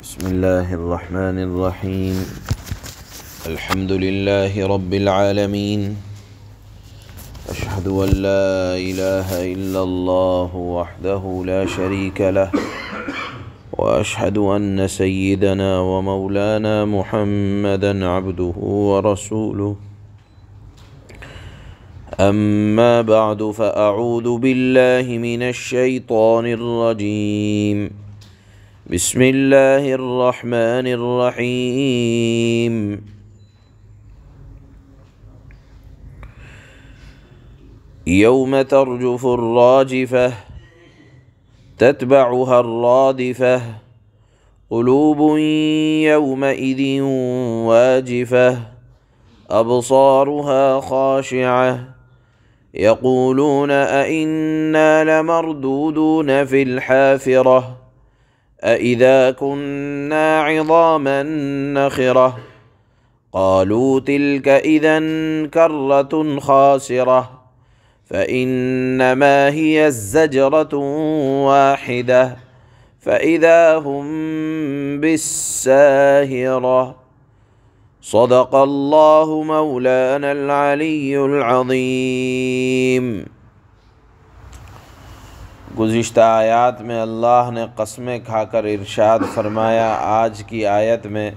بسم الله الرحمن الرحيم. الحمد لله رب العالمين. أشهد أن لا إله إلا الله وحده لا شريك له، وأشهد أن سيدنا ومولانا محمدا عبده ورسوله. أما بعد، فأعوذ بالله من الشيطان الرجيم. بسم الله الرحمن الرحيم. يوم ترجف الراجفة تتبعها الرادفة قلوب يومئذ واجفة أبصارها خاشعة يقولون أئنا لمردودون في الحافرة أإذا كنا عظاما نخرة قالوا تلك إذا كرة خاسرة فإنما هي الزجرة واحدة فإذا هم بالساهرة. صدق الله مولانا العلی العظیم۔ گزشتہ آیات میں اللہ نے قسمیں کھا کر ارشاد فرمایا، آج کی آیت میں،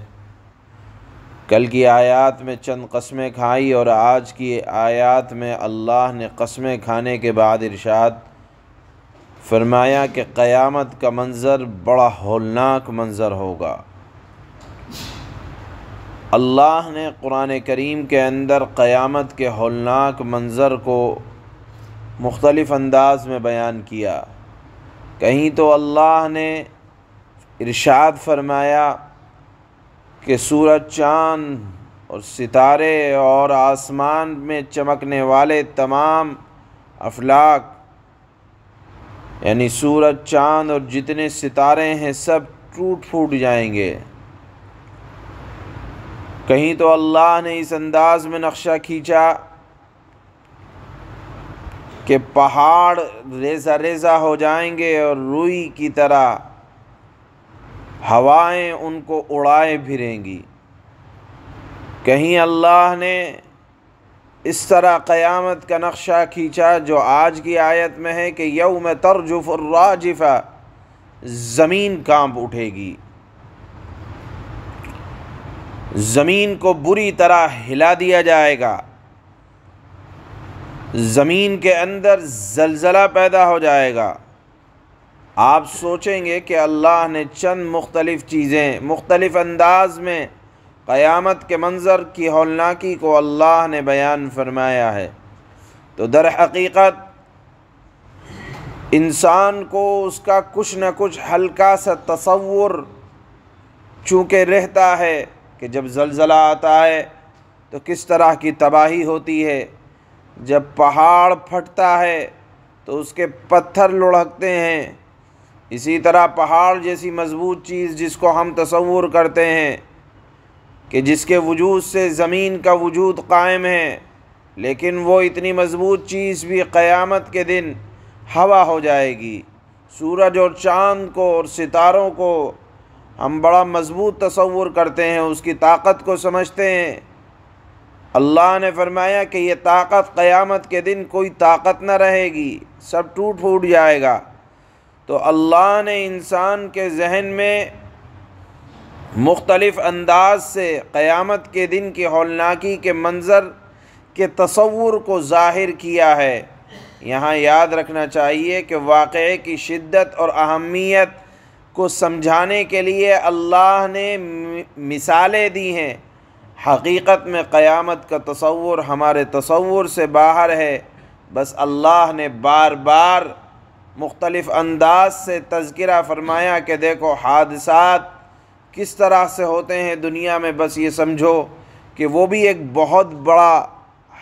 کل کی آیات میں چند قسمیں کھائی اور آج کی آیات میں اللہ نے قسمیں کھانے کے بعد ارشاد فرمایا کہ قیامت کا منظر بڑا ہولناک منظر ہوگا۔ اللہ نے قرآن کریم کے اندر قیامت کے ہولناک منظر کو مختلف انداز میں بیان کیا۔ کہیں تو اللہ نے ارشاد فرمایا کہ سورج، چاند اور ستارے اور آسمان میں چمکنے والے تمام افلاک، یعنی سورج، چاند اور جتنے ستارے ہیں سب ٹوٹ پھوٹ جائیں گے۔ کہیں تو اللہ نے اس انداز میں نقشہ کھینچا کہ پہاڑ ریزہ ریزہ ہو جائیں گے اور روئی کی طرح ہوائیں ان کو اڑائے پھریں گی۔ کہیں اللہ نے اس طرح قیامت کا نقشہ کھینچا جو آج کی آیت میں ہے کہ یوم ترجف الراجفہ، زمین کانپ اٹھے گی، زمین کو بری طرح ہلا دیا جائے گا، زمین کے اندر زلزلہ پیدا ہو جائے گا۔ آپ سوچیں گے کہ اللہ نے چند مختلف چیزیں مختلف انداز میں قیامت کے منظر کی ہولناکی کو اللہ نے بیان فرمایا ہے، تو در حقیقت انسان کو اس کا کچھ نہ کچھ ہلکا سا تصور چونکہ رہتا ہے کہ جب زلزلہ آتا ہے تو کس طرح کی تباہی ہوتی ہے، جب پہاڑ پھٹتا ہے تو اس کے پتھر لڑھکتے ہیں، اسی طرح پہاڑ جیسی مضبوط چیز جس کو ہم تصور کرتے ہیں کہ جس کے وجود سے زمین کا وجود قائم ہے، لیکن وہ اتنی مضبوط چیز بھی قیامت کے دن ہوا ہو جائے گی۔ سورج اور چاند کو اور ستاروں کو ہم بڑا مضبوط تصور کرتے ہیں، اس کی طاقت کو سمجھتے ہیں۔ اللہ نے فرمایا کہ یہ طاقت قیامت کے دن کوئی طاقت نہ رہے گی، سب ٹوٹ پھوٹ جائے گا۔ تو اللہ نے انسان کے ذہن میں مختلف انداز سے قیامت کے دن کی ہولناکی کے منظر کے تصور کو ظاہر کیا ہے۔ یہاں یاد رکھنا چاہیے کہ واقعے کی شدت اور اہمیت کو سمجھانے کے لیے اللہ نے مثالیں دی ہیں۔ حقیقت میں قیامت کا تصور ہمارے تصور سے باہر ہے، بس اللہ نے بار بار مختلف انداز سے تذکرہ فرمایا کہ دیکھو حادثات کس طرح سے ہوتے ہیں دنیا میں، بس یہ سمجھو کہ وہ بھی ایک بہت بڑا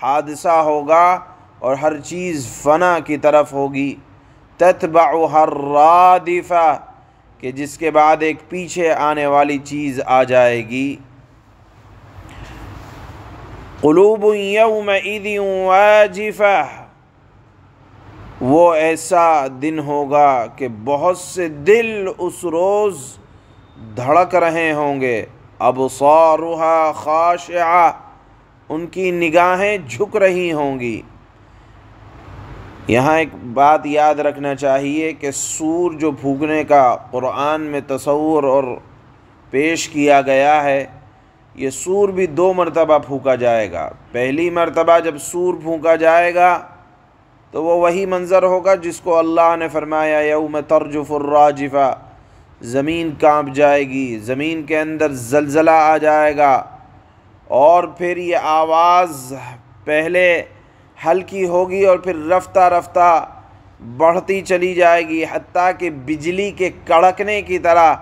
حادثہ ہوگا اور ہر چیز فنا کی طرف ہوگی۔ تتبعها الرادفہ، کہ جس کے بعد ایک پیچھے آنے والی چیز آ جائے گی۔ قلوب یومئذ واجفہ، وہ ایسا دن ہوگا کہ بہت سے دل اس روز دھڑک رہے ہوں گے، ابصارها خاشعہ، ان کی نگاہیں جھک رہی ہوں گی۔ یہاں ایک بات یاد رکھنا چاہیے کہ سور جو پھونکنے کا قرآن میں تصور اور پیش کیا گیا ہے، یہ سور بھی 2 مرتبہ پھونکا جائے گا۔ پہلی مرتبہ جب سور پھونکا جائے گا تو وہ وہی منظر ہوگا جس کو اللہ نے فرمایا یوم ترجف الراجفہ، زمین کانپ جائے گی، زمین کے اندر زلزلہ آ جائے گا، اور پھر یہ آواز پہلے ہلکی ہوگی اور پھر رفتہ رفتہ بڑھتی چلی جائے گی، حتیٰ کہ بجلی کے کڑکنے کی طرح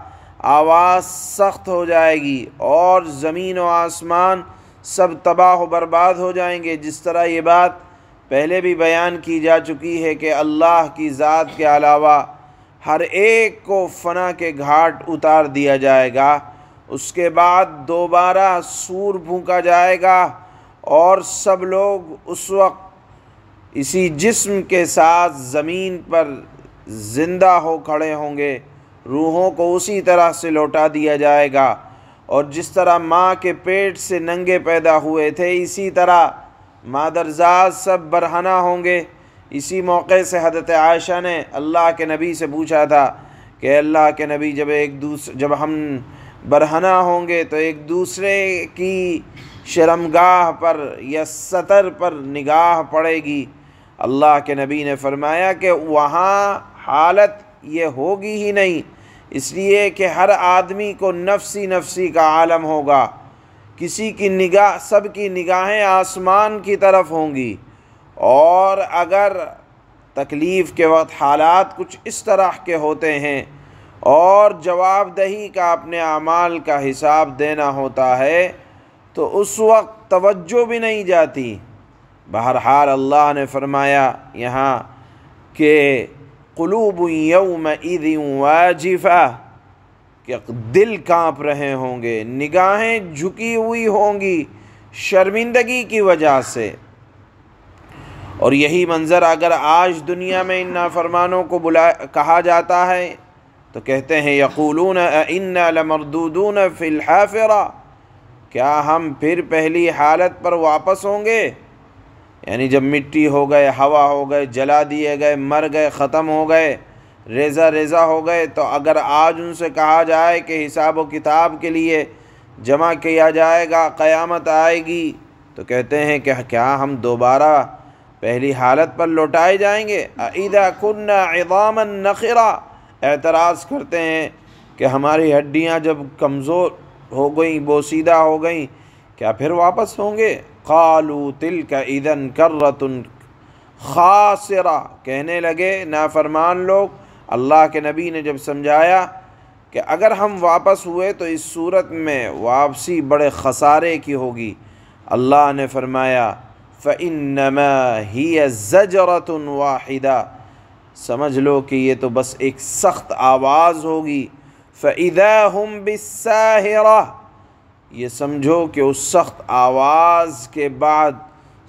آواز سخت ہو جائے گی، اور زمین و آسمان سب تباہ و برباد ہو جائیں گے۔ جس طرح یہ بات پہلے بھی بیان کی جا چکی ہے کہ اللہ کی ذات کے علاوہ ہر ایک کو فنا کے گھاٹ اتار دیا جائے گا۔ اس کے بعد دوبارہ سور پھونکا جائے گا اور سب لوگ اس وقت اسی جسم کے ساتھ زمین پر زندہ ہو کھڑے ہوں گے، روحوں کو اسی طرح سے لوٹا دیا جائے گا، اور جس طرح ماں کے پیٹ سے ننگے پیدا ہوئے تھے اسی طرح مادرزاد سب برہنہ ہوں گے۔ اسی موقع سے حضرت عائشہ نے اللہ کے نبی سے پوچھا تھا کہ اللہ کے نبی جب ہم برہنہ ہوں گے تو ایک دوسرے کی شرمگاہ پر یا سطر پر نگاہ پڑے گی۔ اللہ کے نبی نے فرمایا کہ وہاں حالت یہ ہوگی ہی نہیں، اس لیے کہ ہر آدمی کو نفسی نفسی کا عالم ہوگا، کسی کی نگاہ، سب کی نگاہیں آسمان کی طرف ہوں گی، اور اگر تکلیف کے وقت حالات کچھ اس طرح کے ہوتے ہیں اور جواب دہی کا اپنے اعمال کا حساب دینا ہوتا ہے تو اس وقت توجہ بھی نہیں جاتی۔ بہرحال اللہ نے فرمایا یہاں کہ قلوب یومئذ واجفہ، کہ دل کانپ رہے ہوں گے، نگاہیں جھکی ہوئی ہوں گی شرمندگی کی وجہ سے۔ اور یہی منظر اگر آج دنیا میں ان نافرمانوں کو کہا جاتا ہے تو کہتے ہیں یقولون اِنَّا لَمَرْدُودُونَ فِي الْحَافِرَةِ، کیا ہم پھر پہلی حالت پر واپس ہوں گے؟ یعنی جب مٹی ہو گئے، ہوا ہو گئے، جلا دیے گئے، مر گئے، ختم ہو گئے، ریزہ ریزہ ہو گئے، تو اگر آج ان سے کہا جائے کہ حساب و کتاب کے لیے جمع کیا جائے گا، قیامت آئے گی، تو کہتے ہیں کہ کیا ہم دوبارہ پہلی حالت پر لوٹائے جائیں گے؟ اِذَا كُنَّا عِظَامًا نَخِرًا، اعتراض کرتے ہیں کہ ہماری ہڈیاں جب کمزور ہو گئیں، بوسیدہ ہو گئیں، کیا پھر واپس ہوں گے؟ قَالُوا تِلْكَ إِذًا كَرَّةٌ خَاسِرَةٌ، کہنے لگے نافرمان لوگ۔ اللہ کے نبی نے جب سمجھایا کہ اگر ہم واپس ہوئے تو اس صورت میں واپسی بڑے خسارے کی ہوگی، اللہ نے فرمایا فَإِنَّمَا هِيَ زَجْرَةٌ وَاحِدَةٌ، سمجھ لو کہ یہ تو بس ایک سخت آواز ہوگی، فَإِذَا هُمْ بِالسَّاهِرَةِ، یہ سمجھو کہ اس سخت آواز کے بعد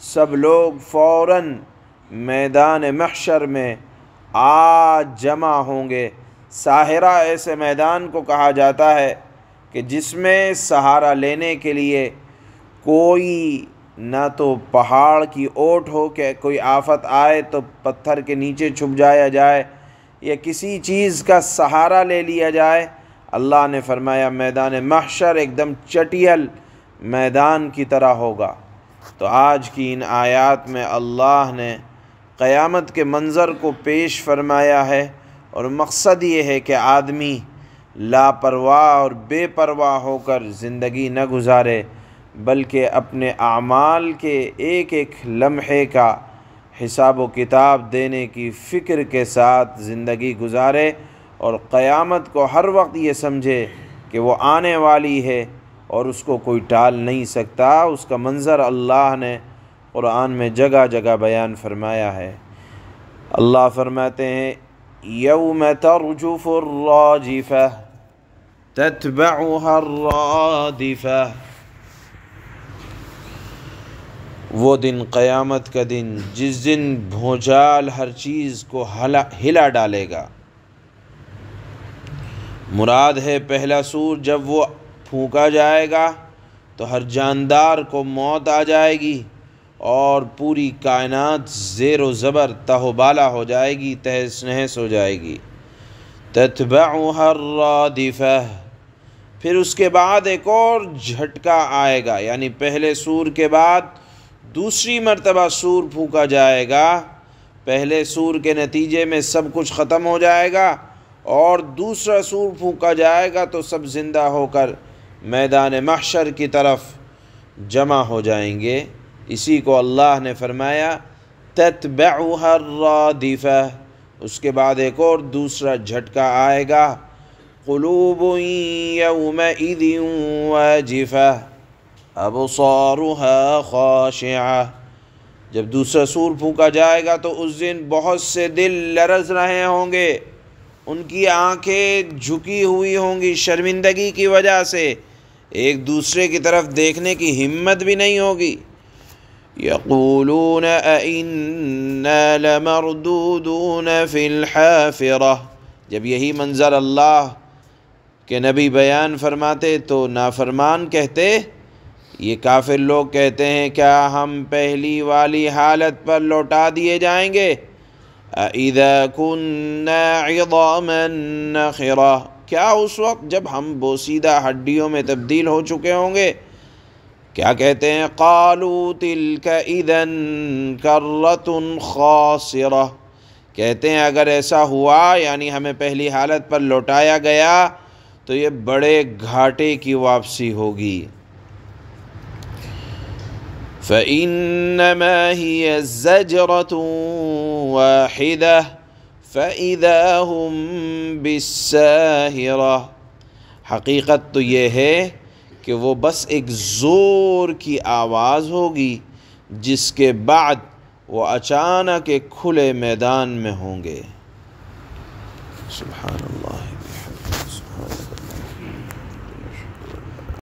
سب لوگ فوراً میدان محشر میں جمع ہوں گے۔ ساحرہ ایسے میدان کو کہا جاتا ہے کہ جس میں سہارا لینے کے لیے کوئی نہ تو پہاڑ کی اوٹ ہو کہ کوئی آفت آئے تو پتھر کے نیچے چھپ جایا جائے، یا کسی چیز کا سہارا لے لیا جائے۔ اللہ نے فرمایا میدان محشر ایک دم چٹیل میدان کی طرح ہوگا۔ تو آج کی ان آیات میں اللہ نے قیامت کے منظر کو پیش فرمایا ہے، اور مقصد یہ ہے کہ آدمی لاپرواہ اور بے پرواہ ہو کر زندگی نہ گزارے، بلکہ اپنے اعمال کے ایک ایک لمحے کا حساب و کتاب دینے کی فکر کے ساتھ زندگی گزارے، اور قیامت کو ہر وقت یہ سمجھے کہ وہ آنے والی ہے اور اس کو کوئی ٹال نہیں سکتا۔ اس کا منظر اللہ نے قرآن میں جگہ جگہ بیان فرمایا ہے۔ اللہ فرماتے ہیں یوم ترجف الراجفہ تتبعها الرادفہ، وہ دن قیامت کا دن جس دن بھونچال ہر چیز کو ہلا ڈالے گا۔ مراد ہے پہلا سور جب وہ پھونکا جائے گا تو ہر جاندار کو موت آ جائے گی اور پوری کائنات زیر و زبر تہ و بالا ہو جائے گی، تہس نہس ہو جائے گی۔ تتبعها الرادفہ، پھر اس کے بعد ایک اور جھٹکا آئے گا، یعنی پہلے سور کے بعد دوسری مرتبہ سور پھونکا جائے گا۔ پہلے سور کے نتیجے میں سب کچھ ختم ہو جائے گا اور دوسرا سور پھونکا جائے گا تو سب زندہ ہو کر میدان محشر کی طرف جمع ہو جائیں گے۔ اسی کو اللہ نے فرمایا تتبعها الرادفہ۔ اس کے بعد ایک اور دوسرا جھٹکا آئے گا، قلوب یومئذ واجفہ ابصارها خاشعہ۔ جب دوسرا سور پھونکا جائے گا تو اس دن بہت سے دل لرز رہے ہوں گے، ان کی آنکھیں جھکی ہوئی ہوں گی شرمندگی کی وجہ سے، ایک دوسرے کی طرف دیکھنے کی ہمت بھی نہیں ہوگی۔ یقولون اَإِنَّا لَمَرْدُودُونَ فِي الْحَافِرَةِ، جب یہی منظر اللہ کے نبی بیان فرماتے تو نافرمان کہتے، یہ کافر لوگ کہتے ہیں کیا ہم پہلی والی حالت پر لوٹا دیے جائیں گے؟ اَإِذَا كُنَّا عِظَامًا نَخِرَةً، کیا اس وقت جب ہم بوسیدہ ہڈیوں میں تبدیل ہو چکے ہوں گے؟ کیا کہتے ہیں؟ قَالُوا تِلْكَ إِذًا كَرَّةٌ خَاسِرَةٌ، کہتے ہیں اگر ایسا ہوا یعنی ہمیں پہلی حالت پر لوٹایا گیا تو یہ بڑے گھاٹے کی واپسی ہوگی۔ فَإِنَّمَا هِيَ زَجْرَةٌ وَاحِدَةٌ فَإِذَا هُمْ بِالسَّاهِرَةِ، حقیقت تو یہ ہے کہ وہ بس ایک زور کی آواز ہوگی جس کے بعد وہ اچانک ایک کھلے میدان میں ہوں گے۔ سبحان اللہ۔